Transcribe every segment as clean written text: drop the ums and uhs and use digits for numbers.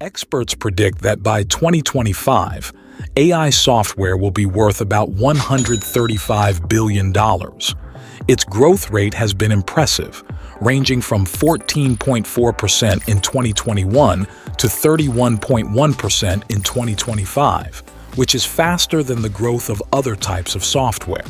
Experts predict that by 2025, AI software will be worth about $135 billion. Its growth rate has been impressive, ranging from 14.4% in 2021 to 31.1% in 2025, which is faster than the growth of other types of software.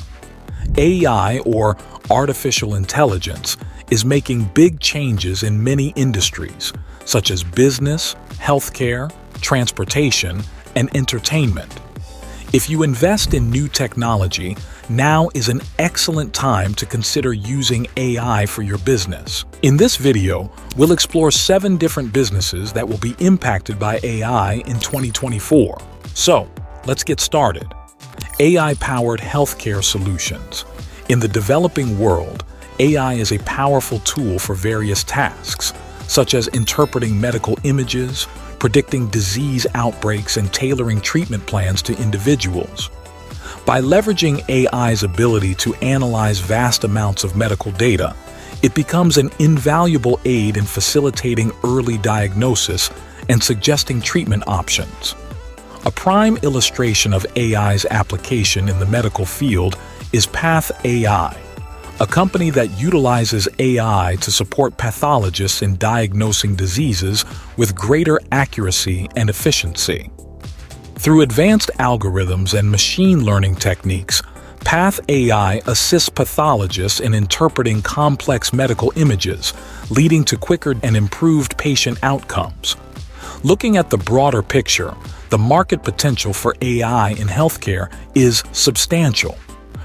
AI, or artificial intelligence, is making big changes in many industries, such as business, healthcare, transportation, and entertainment. If you invest in new technology, now is an excellent time to consider using AI for your business. In this video, we'll explore 7 different businesses that will be impacted by AI in 2024. So, let's get started. AI-powered healthcare solutions. In the developing world, AI is a powerful tool for various tasks, such as interpreting medical images, predicting disease outbreaks, and tailoring treatment plans to individuals. By leveraging AI's ability to analyze vast amounts of medical data, it becomes an invaluable aid in facilitating early diagnosis and suggesting treatment options. A prime illustration of AI's application in the medical field is Path AI, a company that utilizes AI to support pathologists in diagnosing diseases with greater accuracy and efficiency. Through advanced algorithms and machine learning techniques, Path AI assists pathologists in interpreting complex medical images, leading to quicker and improved patient outcomes. Looking at the broader picture, the market potential for AI in healthcare is substantial.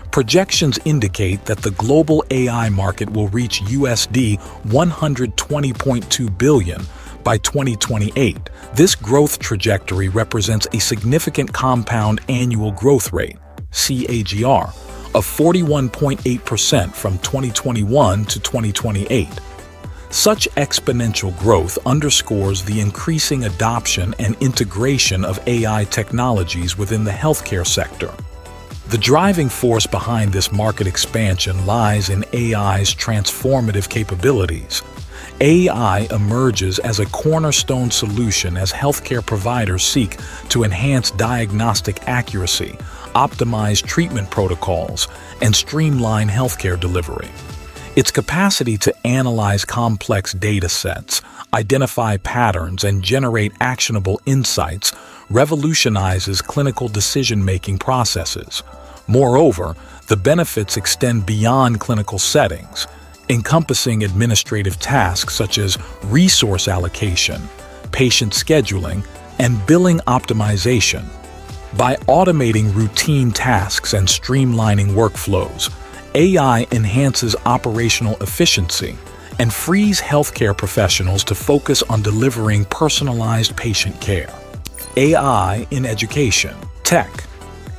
Projections indicate that the global AI market will reach USD 120.2 billion by 2028. This growth trajectory represents a significant compound annual growth rate, CAGR, of 41.8% from 2021 to 2028. Such exponential growth underscores the increasing adoption and integration of AI technologies within the healthcare sector. The driving force behind this market expansion lies in AI's transformative capabilities. AI emerges as a cornerstone solution as healthcare providers seek to enhance diagnostic accuracy, optimize treatment protocols, and streamline healthcare delivery. Its capacity to analyze complex data sets, identify patterns, and generate actionable insights revolutionizes clinical decision-making processes. Moreover, the benefits extend beyond clinical settings, encompassing administrative tasks such as resource allocation, patient scheduling, and billing optimization. By automating routine tasks and streamlining workflows, AI enhances operational efficiency and frees healthcare professionals to focus on delivering personalized patient care. AI in education. Tech.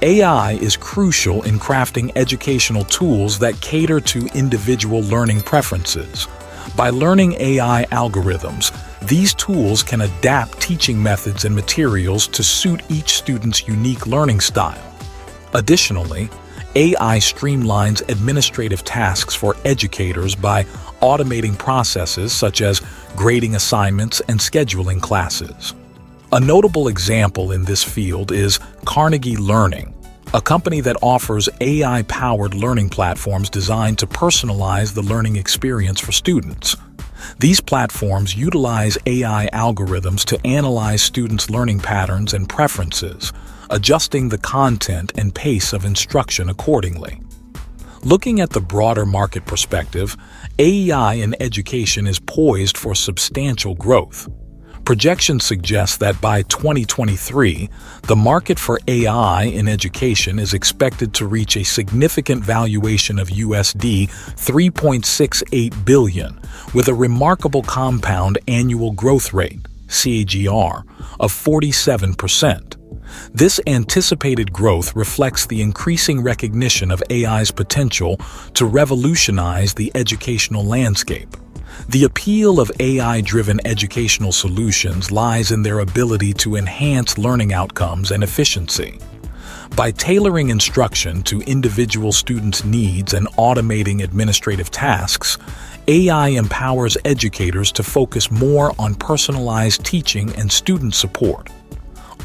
AI is crucial in crafting educational tools that cater to individual learning preferences. By learning AI algorithms, these tools can adapt teaching methods and materials to suit each student's unique learning style. Additionally, AI streamlines administrative tasks for educators by automating processes such as grading assignments and scheduling classes. A notable example in this field is Carnegie Learning, a company that offers AI-powered learning platforms designed to personalize the learning experience for students. These platforms utilize AI algorithms to analyze students' learning patterns and preferences, adjusting the content and pace of instruction accordingly. Looking at the broader market perspective, AI in education is poised for substantial growth. Projections suggest that by 2023, the market for AI in education is expected to reach a significant valuation of USD 3.68 billion, with a remarkable compound annual growth rate, CAGR, of 47%. This anticipated growth reflects the increasing recognition of AI's potential to revolutionize the educational landscape. The appeal of AI-driven educational solutions lies in their ability to enhance learning outcomes and efficiency. By tailoring instruction to individual students' needs and automating administrative tasks, AI empowers educators to focus more on personalized teaching and student support.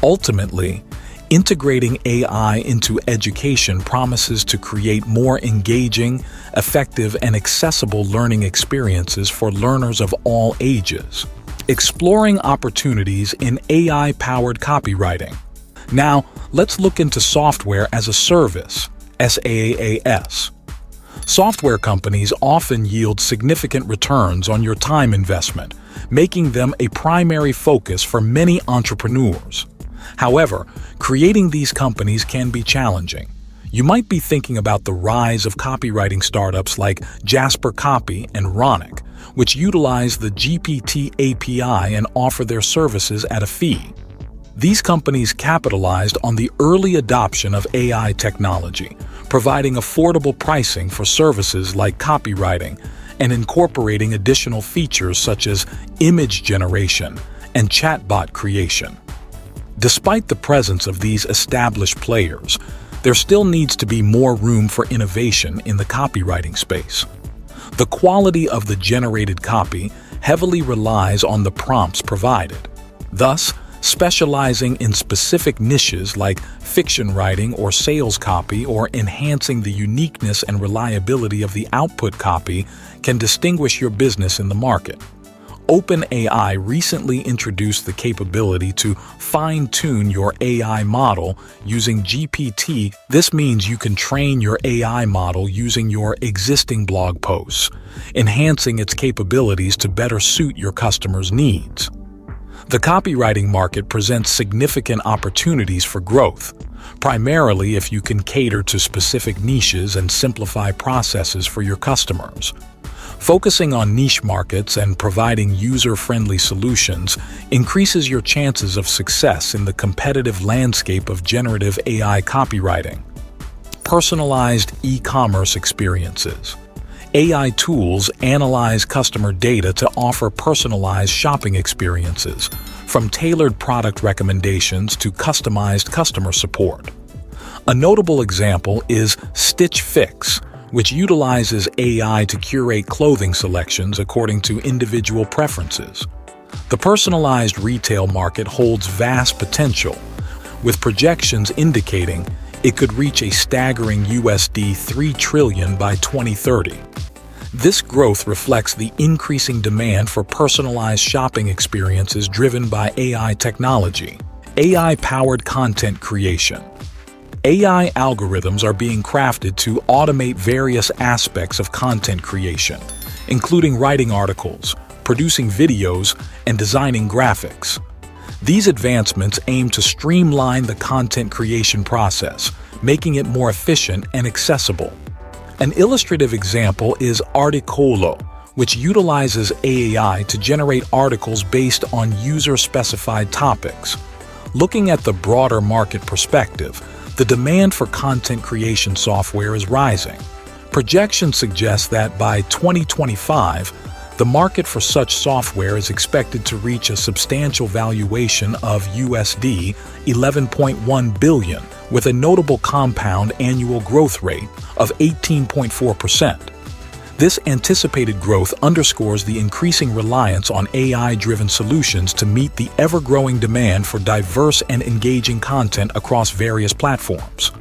Ultimately, integrating AI into education promises to create more engaging, effective, and accessible learning experiences for learners of all ages. Exploring opportunities in AI-powered copywriting. Now, let's look into software as a service, SaaS. Software companies often yield significant returns on your time investment, making them a primary focus for many entrepreneurs. However, creating these companies can be challenging. You might be thinking about the rise of copywriting startups like Jasper Copy and Ronick, which utilize the GPT API and offer their services at a fee. These companies capitalized on the early adoption of AI technology, providing affordable pricing for services like copywriting and incorporating additional features such as image generation and chatbot creation. Despite the presence of these established players, there still needs to be more room for innovation in the copywriting space. The quality of the generated copy heavily relies on the prompts provided. Thus, specializing in specific niches like fiction writing or sales copy or enhancing the uniqueness and reliability of the output copy can distinguish your business in the market. OpenAI recently introduced the capability to fine-tune your AI model using GPT. This means you can train your AI model using your existing blog posts, enhancing its capabilities to better suit your customers' needs. The copywriting market presents significant opportunities for growth, primarily if you can cater to specific niches and simplify processes for your customers. Focusing on niche markets and providing user-friendly solutions increases your chances of success in the competitive landscape of generative AI copywriting. Personalized e-commerce experiences. AI tools analyze customer data to offer personalized shopping experiences, from tailored product recommendations to customized customer support. A notable example is Stitch Fix, which utilizes AI to curate clothing selections according to individual preferences. The personalized retail market holds vast potential, with projections indicating it could reach a staggering USD $3 trillion by 2030. This growth reflects the increasing demand for personalized shopping experiences driven by AI technology. AI-powered content creation. AI algorithms are being crafted to automate various aspects of content creation, including writing articles, producing videos, and designing graphics. These advancements aim to streamline the content creation process, making it more efficient and accessible. An illustrative example is Articolo, which utilizes AI to generate articles based on user-specified topics. Looking at the broader market perspective, the demand for content creation software is rising. Projections suggest that by 2025, the market for such software is expected to reach a substantial valuation of USD 11.1 billion, with a notable compound annual growth rate of 18.4%. This anticipated growth underscores the increasing reliance on AI-driven solutions to meet the ever-growing demand for diverse and engaging content across various platforms.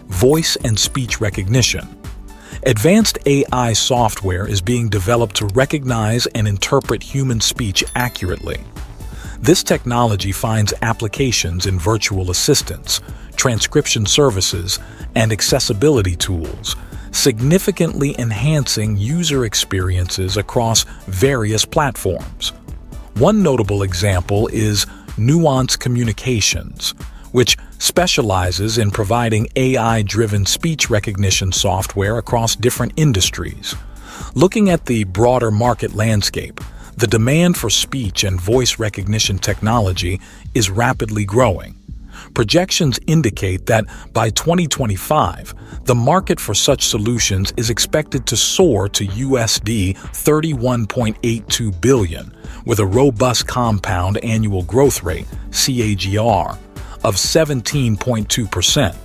Voice and speech recognition. Advanced AI software is being developed to recognize and interpret human speech accurately. This technology finds applications in virtual assistants, transcription services, and accessibility tools, significantly enhancing user experiences across various platforms. One notable example is Nuance Communications, which specializes in providing AI-driven speech recognition software across different industries. Looking at the broader market landscape, the demand for speech and voice recognition technology is rapidly growing. Projections indicate that by 2025, the market for such solutions is expected to soar to USD 31.82 billion, with a robust compound annual growth rate, CAGR, of 17.2%.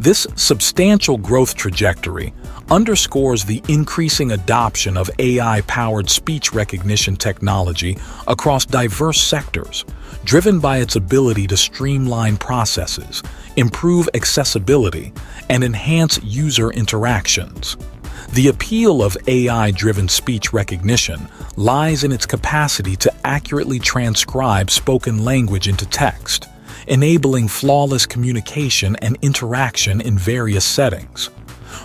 This substantial growth trajectory underscores the increasing adoption of AI-powered speech recognition technology across diverse sectors, driven by its ability to streamline processes, improve accessibility, and enhance user interactions. The appeal of AI-driven speech recognition lies in its capacity to accurately transcribe spoken language into text, enabling flawless communication and interaction in various settings.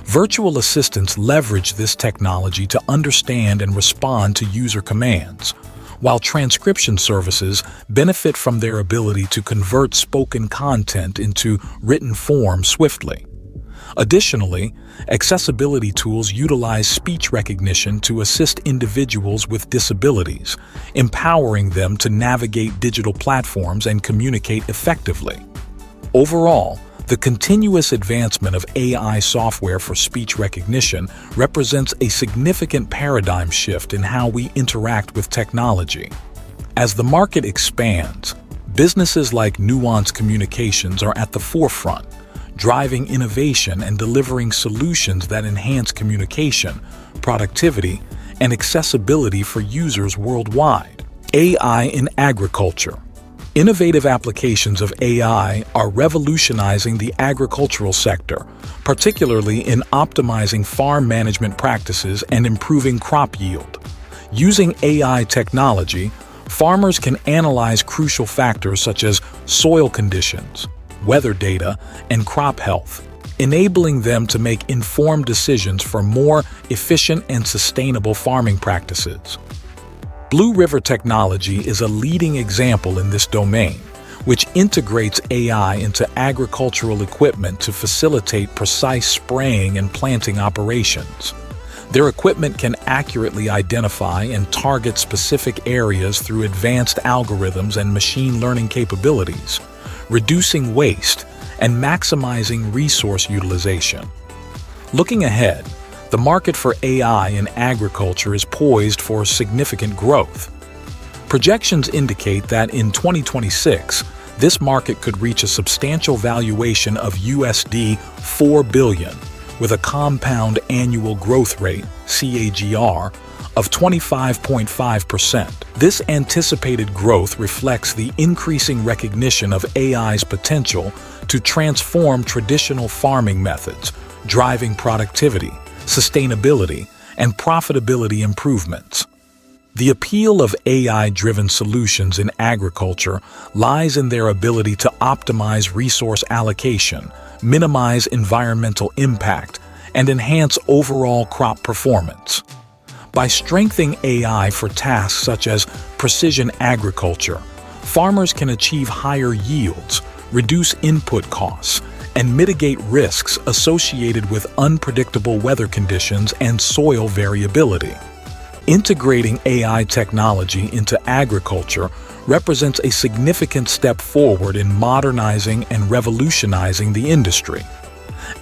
Virtual assistants leverage this technology to understand and respond to user commands, while transcription services benefit from their ability to convert spoken content into written form swiftly. Additionally, accessibility tools utilize speech recognition to assist individuals with disabilities, empowering them to navigate digital platforms and communicate effectively. Overall, the continuous advancement of AI software for speech recognition represents a significant paradigm shift in how we interact with technology. As the market expands, businesses like Nuance Communications are at the forefront, driving innovation and delivering solutions that enhance communication, productivity, and accessibility for users worldwide. AI in agriculture. Innovative applications of AI are revolutionizing the agricultural sector, particularly in optimizing farm management practices and improving crop yield. Using AI technology, farmers can analyze crucial factors such as soil conditions, weather data, and crop health, enabling them to make informed decisions for more efficient and sustainable farming practices. Blue River Technology is a leading example in this domain, which integrates AI into agricultural equipment to facilitate precise spraying and planting operations. Their equipment can accurately identify and target specific areas through advanced algorithms and machine learning capabilities, reducing waste and maximizing resource utilization. Looking ahead, the market for AI in agriculture is poised for significant growth. Projections indicate that in 2026, this market could reach a substantial valuation of USD 4 billion, with a compound annual growth rate, CAGR, of 25.5%. This anticipated growth reflects the increasing recognition of AI's potential to transform traditional farming methods, driving productivity, sustainability, and profitability improvements. The appeal of AI-driven solutions in agriculture lies in their ability to optimize resource allocation, minimize environmental impact, and enhance overall crop performance. By strengthening AI for tasks such as precision agriculture, farmers can achieve higher yields, reduce input costs, and mitigate risks associated with unpredictable weather conditions and soil variability. Integrating AI technology into agriculture represents a significant step forward in modernizing and revolutionizing the industry.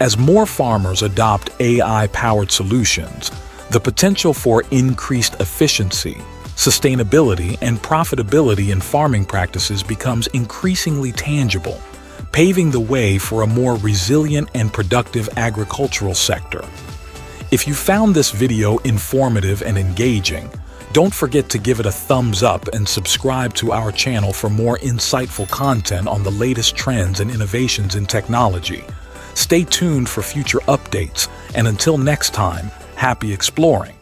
As more farmers adopt AI-powered solutions, the potential for increased efficiency, sustainability, and profitability in farming practices becomes increasingly tangible, paving the way for a more resilient and productive agricultural sector. If you found this video informative and engaging, don't forget to give it a thumbs up and subscribe to our channel for more insightful content on the latest trends and innovations in technology. Stay tuned for future updates, and until next time, happy exploring.